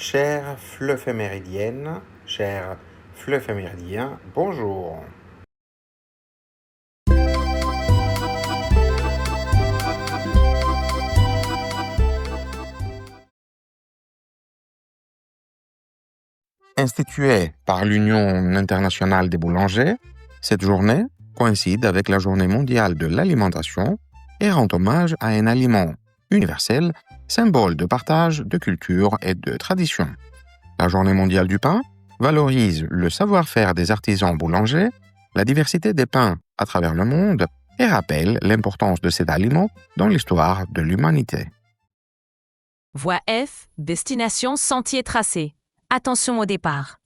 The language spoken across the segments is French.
Chère fleuve méridienne, cher fleuve méridien, bonjour. Instituée par l'Union internationale des boulangers, cette journée coïncide avec la Journée mondiale de l'alimentation et rend hommage à un aliment universel, symbole de partage, de culture et de tradition. La Journée mondiale du pain valorise le savoir-faire des artisans boulangers, la diversité des pains à travers le monde et rappelle l'importance de cet aliment dans l'histoire de l'humanité. Voie F, destination sentier tracé. Attention au départ.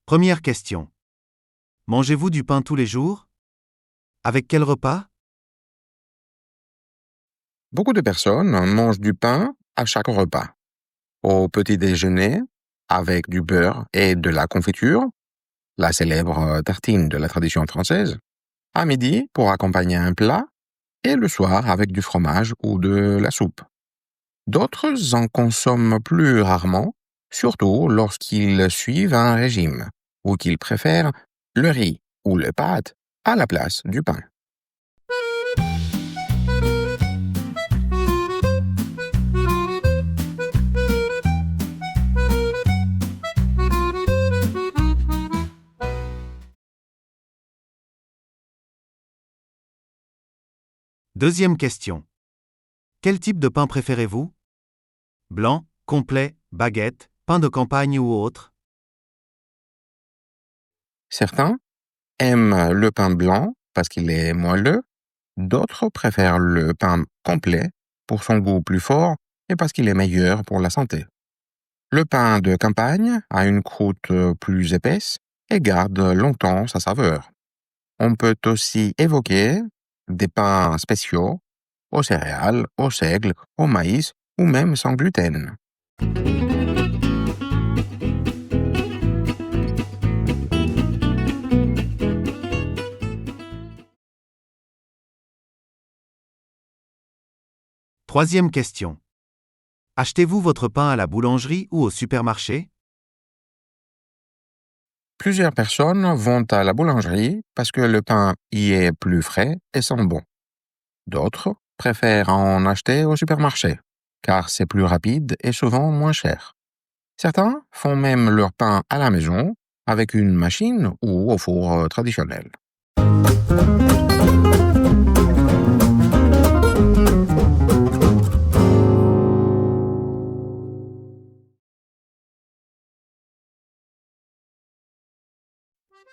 Première question. Mangez-vous du pain tous les jours? Avec quel repas? Beaucoup de personnes mangent du pain à chaque repas. Au petit déjeuner, avec du beurre et de la confiture, la célèbre tartine de la tradition française, à midi pour accompagner un plat, et le soir avec du fromage ou de la soupe. D'autres en consomment plus rarement, surtout lorsqu'ils suivent un régime, ou qu'ils préfèrent le riz ou les pâtes à la place du pain. Deuxième question. Quel type de pain préférez-vous? Blanc, complet, baguette, pain de campagne ou autre? Certains aiment le pain blanc parce qu'il est moelleux, d'autres préfèrent le pain complet pour son goût plus fort et parce qu'il est meilleur pour la santé. Le pain de campagne a une croûte plus épaisse et garde longtemps sa saveur. On peut aussi évoquer des pains spéciaux aux céréales, au seigle, au maïs ou même sans gluten. Troisième question. Achetez-vous votre pain à la boulangerie ou au supermarché? Plusieurs personnes vont à la boulangerie parce que le pain y est plus frais et sent bon. D'autres préfèrent en acheter au supermarché, car c'est plus rapide et souvent moins cher. Certains font même leur pain à la maison avec une machine ou au four traditionnel.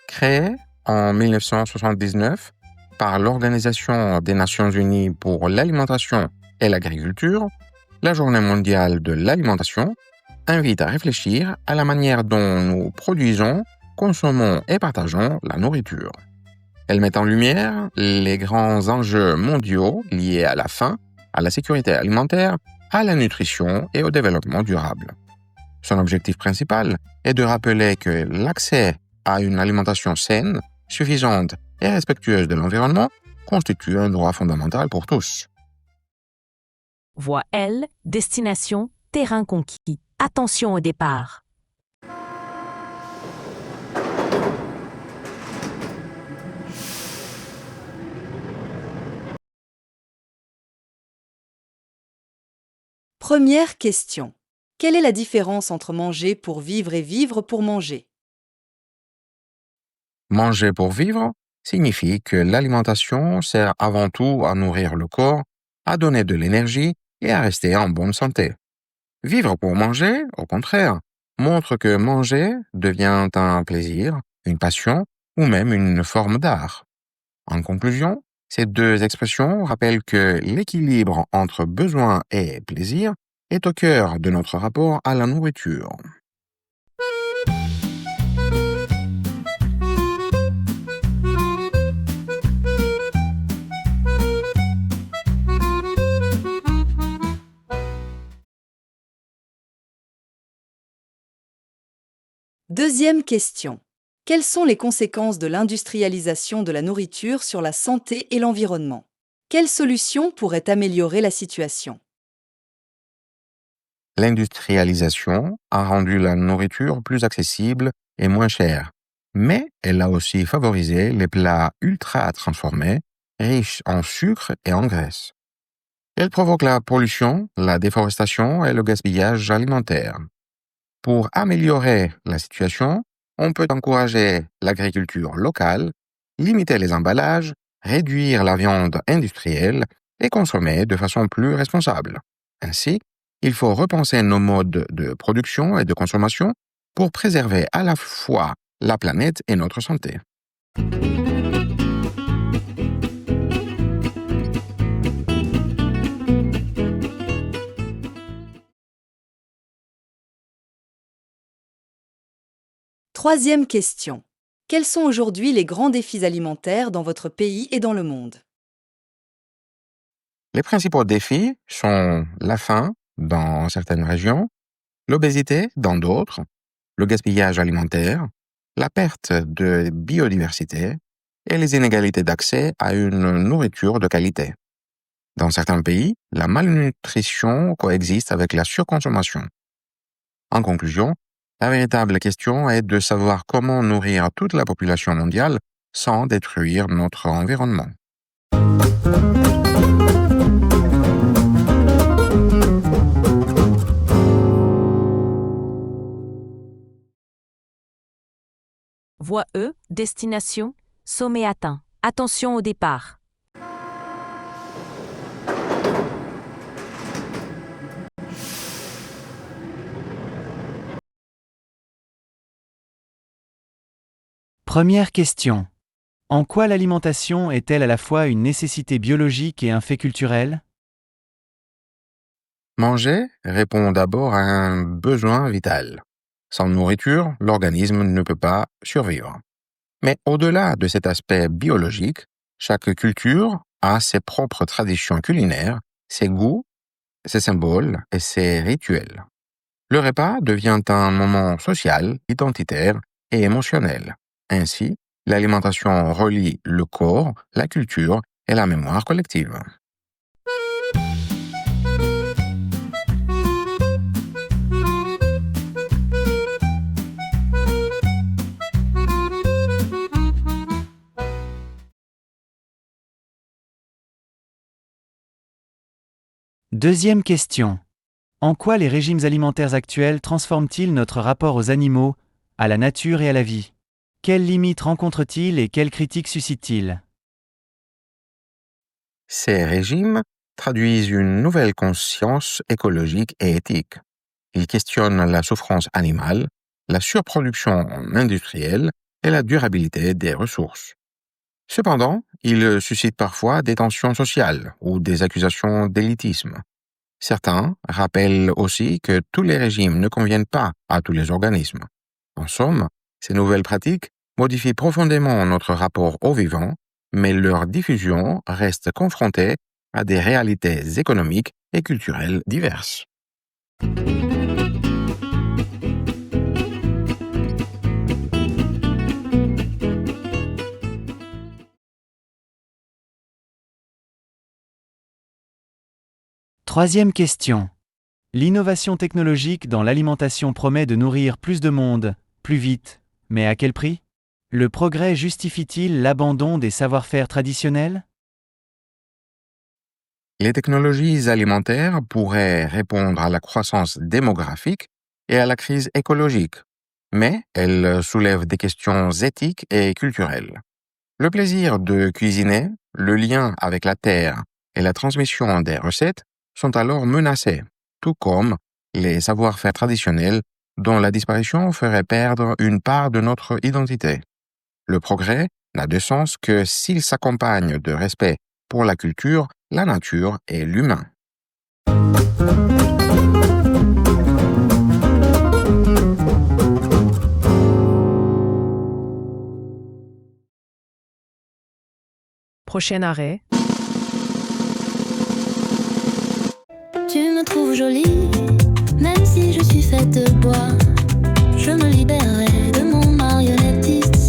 Créée en 1979 par l'Organisation des Nations Unies pour l'alimentation et l'agriculture, la Journée mondiale de l'alimentation invite à réfléchir à la manière dont nous produisons, consommons et partageons la nourriture. Elle met en lumière les grands enjeux mondiaux liés à la faim, à la sécurité alimentaire, à la nutrition et au développement durable. Son objectif principal est de rappeler que l'accès à une alimentation saine, suffisante et respectueuse de l'environnement constitue un droit fondamental pour tous. Voie L, destination terrain conquis. Attention au départ. Première question. Quelle est la différence entre manger pour vivre et vivre pour manger? Manger pour vivre signifie que l'alimentation sert avant tout à nourrir le corps, à donner de l'énergie et à rester en bonne santé. Vivre pour manger, au contraire, montre que manger devient un plaisir, une passion ou même une forme d'art. En conclusion, ces deux expressions rappellent que l'équilibre entre besoin et plaisir est au cœur de notre rapport à la nourriture. Deuxième question. Quelles sont les conséquences de l'industrialisation de la nourriture sur la santé et l'environnement? Quelles solutions pourraient améliorer la situation? L'industrialisation a rendu la nourriture plus accessible et moins chère, mais elle a aussi favorisé les plats ultra transformés, riches en sucre et en graisse. Elle provoque la pollution, la déforestation et le gaspillage alimentaire. Pour améliorer la situation, on peut encourager l'agriculture locale, limiter les emballages, réduire la viande industrielle et consommer de façon plus responsable. Ainsi, il faut repenser nos modes de production et de consommation pour préserver à la fois la planète et notre santé. Troisième question. Quels sont aujourd'hui les grands défis alimentaires dans votre pays et dans le monde? Les principaux défis sont la faim dans certaines régions, l'obésité dans d'autres, le gaspillage alimentaire, la perte de biodiversité et les inégalités d'accès à une nourriture de qualité. Dans certains pays, la malnutrition coexiste avec la surconsommation. En conclusion, la véritable question est de savoir comment nourrir toute la population mondiale sans détruire notre environnement. Voie E, destination, sommet atteint. Attention au départ. Première question. En quoi l'alimentation est-elle à la fois une nécessité biologique et un fait culturel? Manger répond d'abord à un besoin vital. Sans nourriture, l'organisme ne peut pas survivre. Mais au-delà de cet aspect biologique, chaque culture a ses propres traditions culinaires, ses goûts, ses symboles et ses rituels. Le repas devient un moment social, identitaire et émotionnel. Ainsi, l'alimentation relie le corps, la culture et la mémoire collective. Deuxième question. En quoi les régimes alimentaires actuels transforment-ils notre rapport aux animaux, à la nature et à la vie? Quelles limites rencontrent-ils et quelles critiques suscitent-ils? Ces régimes traduisent une nouvelle conscience écologique et éthique. Ils questionnent la souffrance animale, la surproduction industrielle et la durabilité des ressources. Cependant, ils suscitent parfois des tensions sociales ou des accusations d'élitisme. Certains rappellent aussi que tous les régimes ne conviennent pas à tous les organismes. En somme, ces nouvelles pratiques modifient profondément notre rapport au vivant, mais leur diffusion reste confrontée à des réalités économiques et culturelles diverses. Troisième question. L'innovation technologique dans l'alimentation promet de nourrir plus de monde, plus vite, mais à quel prix? Le progrès justifie-t-il l'abandon des savoir-faire traditionnels? Les technologies alimentaires pourraient répondre à la croissance démographique et à la crise écologique, mais elles soulèvent des questions éthiques et culturelles. Le plaisir de cuisiner, le lien avec la terre et la transmission des recettes sont alors menacés, tout comme les savoir-faire traditionnels dont la disparition ferait perdre une part de notre identité. Le progrès n'a de sens que s'il s'accompagne de respect pour la culture, la nature et l'humain. Prochain arrêt. Tu me trouves jolie, même si je suis faite de bois. Je me libérerai de mon marionnettisme.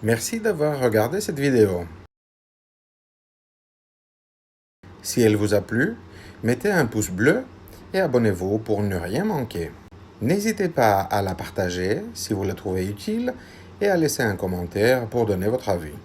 Merci d'avoir regardé cette vidéo. Si elle vous a plu, mettez un pouce bleu et abonnez-vous pour ne rien manquer. N'hésitez pas à la partager si vous la trouvez utile et à laisser un commentaire pour donner votre avis.